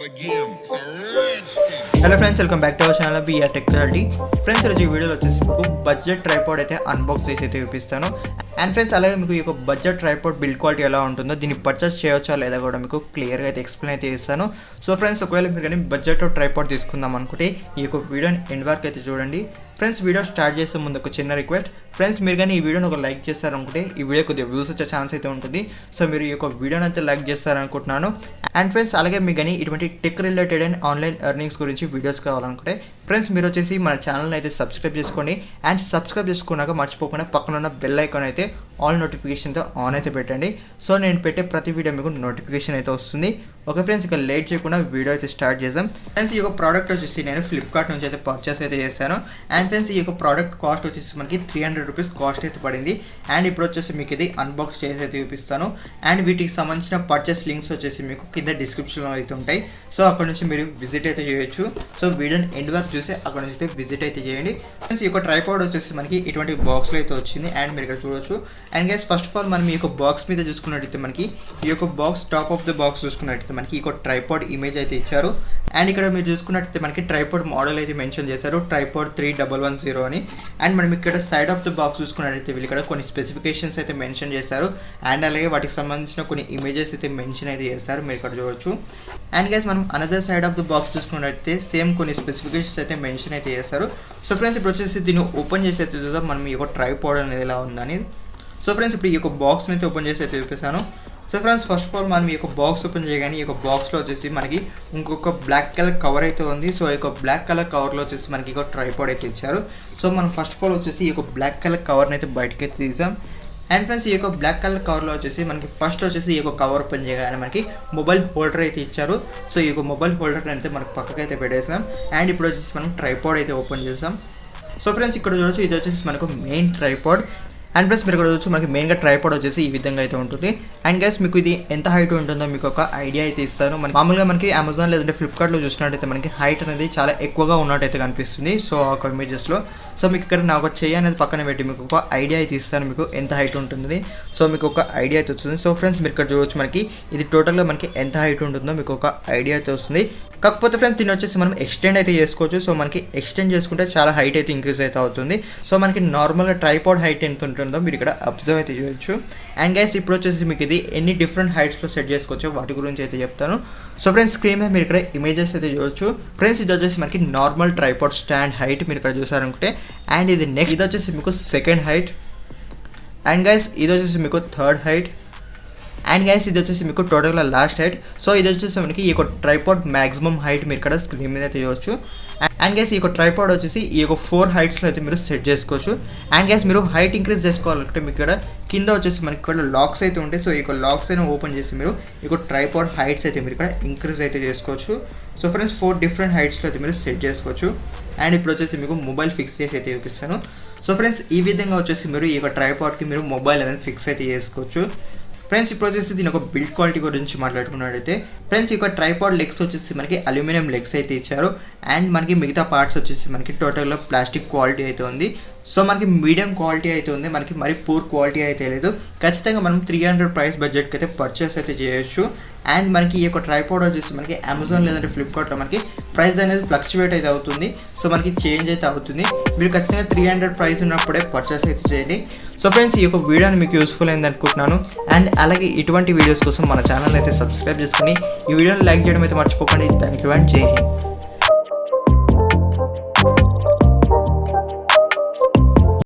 Hello friends, welcome back to our channel BR technology. Friends, ఈరోజు ఈ వీడియోలో వచ్చేసి మీకు బడ్జెట్ ట్రైపాడ్ అయితే అన్బాక్స్ చేసి అయితే చూపిస్తాను. అండ్ ఫ్రెండ్స్, అలాగే మీకు ఈ యొక్క బడ్జెట్ ట్రైపాడ్ బిల్డ్ క్వాలిటీ ఎలా ఉంటుందో, దీన్ని పర్చేస్ చేయవచ్చా లేదా కూడా మీకు క్లియర్గా అయితే ఎక్స్ప్లెయిన్ అయితే చేస్తాను. సో ఫ్రెండ్స్, ఒకవేళ మీరు కానీ బడ్జెట్లో ట్రైపాడ్ తీసుకుందాం అనుకుంటే ఈ యొక్క వీడియోని ఎండ్ వరకు అయితే చూడండి. ఫ్రెండ్స్, వీడియో స్టార్ట్ చేసే ముందు ఒక చిన్న రిక్వెస్ట్. ఫ్రెండ్స్, మీరు కానీ ఈ వీడియోని ఒక లైక్ చేస్తారనుకుంటే ఈ వీడియో కొద్దిగా వ్యూస్ వచ్చే ఛాన్స్ అయితే ఉంటుంది. సో మీరు ఈ యొక్క వీడియోని అయితే లైక్ చేస్తారనుకుంటున్నాను. అండ్ ఫ్రెండ్స్, అలాగే మీకు కానీ ఇటువంటి tech related and online earnings గురించి వీడియోస్ కావాలనుకుంటే ఫ్రెండ్స్, మీరు వచ్చేసి మన ఛానల్ని అయితే సబ్స్క్రైబ్ చేసుకోండి. అండ్ సబ్స్క్రైబ్ చేసుకున్నాక మర్చిపోకుండా పక్కన ఉన్న బెల్ ఐకాన్ అయితే ఆల్ నోటిఫికేషన్తో ఆన్ అయితే పెట్టండి. సో నేను పెట్టే ప్రతి వీడియో మీకు నోటిఫికేషన్ అయితే వస్తుంది. ఓకే ఫ్రెండ్స్, ఇక లేట్ చేయకుండా వీడియో అయితే స్టార్ట్ చేద్దాం. ఫ్రెండ్స్, ఈ యొక్క ప్రోడక్ట్ వచ్చేసి నేను ఫ్లిప్కార్ట్ నుంచి అయితే పర్చేస్ అయితే చేస్తాను. అండ్ ఫ్రెండ్స్, ఈ యొక్క ప్రోడక్ట్ కాస్ట్ వచ్చేసి మనకి 300 రూపీస్ కాస్ట్ అయితే పడింది. అండ్ ఇప్పుడు వచ్చేసి మీకు ఇది అన్బాక్స్ చేసి అయితే చూపిస్తాను. అండ్ వీటికి సంబంధించిన పర్చేస్ లింక్స్ వచ్చేసి మీకు కింద డిస్క్రిప్షన్లో అయితే ఉంటాయి. సో అక్కడ నుంచి మీరు విజిట్ అయితే చేయొచ్చు. సో వీడియోని ఎండ్ వరకు చూసి అక్కడ నుంచి అయితే విజిట్ అయితే చేయండి. ఫ్రెండ్స్, ఈ యొక్క ట్రైపాడ్ వచ్చేసి మనకి ఇటువంటి బాక్స్లో అయితే వచ్చింది. అండ్ మీరు ఇక్కడ చూడొచ్చు. And guys, first of all మనం ఈ యొక్క బాక్స్ మీద చూసుకున్నట్టయితే మనకి ఈ యొక్క box top of the box చూసుకున్నట్టయితే మనకి ఈ యొక్క ట్రైపాడ్ ఇమేజ్ అయితే ఇచ్చారు. అండ్ ఇక్కడ మీరు చూసుకున్నట్టయితే మనకి ట్రైపాడ్ మోడల్ అయితే మెన్షన్ చేశారు, ట్రైపాడ్ 3110 అని. అండ్ మనం ఇక్కడ సైడ్ ఆఫ్ ద బాక్స్ చూసుకున్నట్టయితే వీళ్ళు ఇక్కడ కొన్ని స్పెసిఫికేషన్స్ అయితే మెన్షన్ చేశారు. అండ్ అలాగే వాటికి సంబంధించిన కొన్ని ఇమేజెస్ అయితే మెన్షన్ అయితే చేశారు, మీరు ఇక్కడ చూడవచ్చు. అండ్ గైస్, మనం another side of the box చూసుకున్నట్టయితే సేమ్ కొన్ని స్పెసిఫికేషన్స్ అయితే మెన్షన్ అయితే చేస్తారు. సో ఫ్రెండ్స్, ఇప్పుడు వచ్చేసి దీన్ని ఓపెన్ చేసి అయితే చూద్దాం మనం ఈ యొక్క ట్రైపాడ్ అనేది ఎలా ఉందని. సో ఫ్రెండ్స్, ఇప్పుడు ఈ యొక్క బాక్స్ని అయితే ఓపెన్ చేసి అయితే చూపిస్తాను. So friends, first of all మనం ఈ యొక్క బాక్స్ ఓపెన్ చేయగానే ఈ యొక్క బాక్స్లో వచ్చేసి మనకి ఇంకొక బ్లాక్ కలర్ కవర్ అయితే ఉంది. సో ఈ యొక్క బ్లాక్ కలర్ కవర్లో వచ్చేసి మనకి ఒక ట్రైపాడ్ అయితే ఇచ్చారు. సో మనం ఫస్ట్ ఆఫ్ ఆల్ వచ్చేసి ఈ యొక్క బ్లాక్ కలర్ కవర్ని అయితే బయటకి అయితే తీసాం. అండ్ ఫ్రెండ్స్, ఈ యొక్క బ్లాక్ కలర్ కవర్లో వచ్చేసి మనకి ఫస్ట్ వచ్చేసి ఈ యొక్క కవర్ ఓపెన్ చేయగానే మనకి మొబైల్ హోల్డర్ అయితే ఇచ్చారు. సో ఈ యొక్క మొబైల్ హోల్డర్ అయితే మనకి పక్కకి అయితే పెట్టేసాం. అండ్ ఇప్పుడు వచ్చేసి మనం ట్రైపాడ్ అయితే ఓపెన్ చేసాం. సో ఫ్రెండ్స్, ఇక్కడ చూడవచ్చు, ఇది వచ్చేసి మనకు మెయిన్ ట్రైపాడ్. అండ్ ప్లస్ మీరు ఇక్కడ చూడవచ్చు, మనకి మెయిన్గా ట్రైపాడ్ వచ్చేసి ఈ విధంగా అయితే ఉంటుంది. అండ్ గైస్, మీకు ఇది ఎంత హైట్ ఉంటుందో మీకు ఒక ఐడియా అయితే ఇస్తాను. మామూలుగా మనకి అమెజాన్ లేదంటే ఫ్లిప్కార్ట్లో చూసినట్టయితే మనకి హైట్ అనేది చాలా ఎక్కువగా ఉన్నట్టయితే కనిపిస్తుంది. సో ఒక ఇమేజెస్లో సో మీకు ఇక్కడ నా ఒక చెయ్యి అనేది పక్కన పెట్టి మీకు ఒక ఐడియా అయితే ఇస్తాను, మీకు ఎంత హైట్ ఉంటుంది. సో మీకు ఒక ఐడియా అయితే వస్తుంది. సో ఫ్రెండ్స్, మీరు ఇక్కడ చూడవచ్చు, మనకి ఇది టోటల్గా మనకి ఎంత హైట్ ఉంటుందో మీకు ఒక ఐడియా అయితే వస్తుంది. కాకపోతే ఫ్రెండ్స్, దీన్ని వచ్చేసి మనం ఎక్స్టెండ్ అయితే చేసుకోవచ్చు. సో మనకి ఎక్స్టెండ్ చేసుకుంటే చాలా హైట్ అయితే ఇంక్రీజ్ అయితే అవుతుంది. సో మనకి నార్మల్గా ట్రైపాడ్ హైట్ ఎంత ఉంటుందో మీరు ఇక్కడ అబ్జర్వ్ అయితే చేయొచ్చు. అండ్ గైస్, ఇప్పుడు వచ్చేసి మీకు ఇది ఎన్ని డిఫరెంట్ హైట్స్లో సెట్ చేసుకోవచ్చు వాటి గురించి అయితే చెప్తాను. సో ఫ్రెండ్స్, స్క్రీన్ మీద మీరు ఇక్కడ ఇమేజెస్ అయితే చూడొచ్చు. ఫ్రెండ్స్, ఇది వచ్చేసి మనకి నార్మల్ ట్రైపాడ్ స్టాండ్ హైట్ మీరు ఇక్కడ చూసారనుకుంటే. అండ్ ఇది నెక్స్ట్, ఇది వచ్చేసి మీకు సెకండ్ హైట్. అండ్ గైస్, ఇది వచ్చేసి మీకు థర్డ్ హైట్. అండ్ గైస్, ఇది వచ్చేసి మీకు టోటల్గా లాస్ట్ హైట్. సో ఇది వచ్చేసి మనకి ఈ యొక్క ట్రైపాడ్ మ్యాక్సిమం హైట్ మీరు ఇక్కడ స్క్రీన్ మీద అయితే చూడవచ్చు. అండ్ గైస్, ఈ యొక్క ట్రైపాడ్ వచ్చేసి ఈ యొక్క 4 హైట్స్లో అయితే మీరు సెట్ చేసుకోవచ్చు. అండ్ గైస్, మీరు హైట్ ఇంక్రీజ్ చేసుకోవాలంటే మీకు ఇక్కడ కింద వచ్చేసి మనకి ఇక్కడ లాక్స్ అయితే ఉంటాయి. సో ఈ యొక్క లాక్స్ అయినా ఓపెన్ చేసి మీరు ఈ యొక్క ట్రైపాడ్ హైట్స్ అయితే మీరు ఇక్కడ ఇంక్రీజ్ అయితే చేసుకోవచ్చు. సో ఫ్రెండ్స్, 4 డిఫరెంట్ హైట్స్లో అయితే మీరు సెట్ చేసుకోవచ్చు. అండ్ ఇప్పుడు వచ్చేసి మీకు మొబైల్ ఫిక్స్ చేసి అయితే చూపిస్తాను. సో ఫ్రెండ్స్, ఈ విధంగా వచ్చేసి మీరు ఈ యొక్క ట్రైపాడ్కి మీరు మొబైల్ అనేది ఫిక్స్ అయితే చేసుకోవచ్చు. ఫ్రెండ్స్, ఇప్పుడు వచ్చేసి దీని ఒక బిల్డ్ క్వాలిటీ గురించి మాట్లాడుకున్నట్టయితే ఫ్రెండ్స్, ఈ యొక్క ట్రైపాడ్ లెగ్స్ వచ్చేసి మనకి అల్యూమినియం లెగ్స్ అయితే ఇచ్చారు. అండ్ మనకి మిగతా పార్ట్స్ వచ్చేసి మనకి టోటల్గా ప్లాస్టిక్ క్వాలిటీ అయితే ఉంది. సో మనకి మీడియం క్వాలిటీ అయితే ఉంది, మనకి మరి పూర్ క్వాలిటీ అయితే లేదు. ఖచ్చితంగా మనం 300 ప్రైస్ బడ్జెట్కి అయితే పర్చేస్ అయితే చేయొచ్చు. అండ్ మనకి ఈ యొక్క ట్రైపాడ్ వచ్చేసి మనకి అమెజాన్ లేదంటే ఫ్లిప్కార్ట్లో మనకి ప్రైస్ అనేది ఫ్లక్చువేట్ అయితే అవుతుంది. సో మనకి చేంజ్ అయితే అవుతుంది. మీరు ఖచ్చితంగా 300 ప్రైస్ ఉన్నప్పుడే పర్చేస్ అయితే చేయండి. సో ఫ్రెండ్స్, ఈ యొక్క వీడియోని మీకు యూస్ఫుల్ అయింది అనుకుంటున్నాను. అండ్ అలాగే ఇటువంటి వీడియోస్ కోసం మన ఛానల్ అయితే సబ్స్క్రైబ్ చేసుకుని ఈ వీడియోని లైక్ చేయడం అయితే మర్చిపోకండి. థ్యాంక్ యూ అండ్ జై హింద్.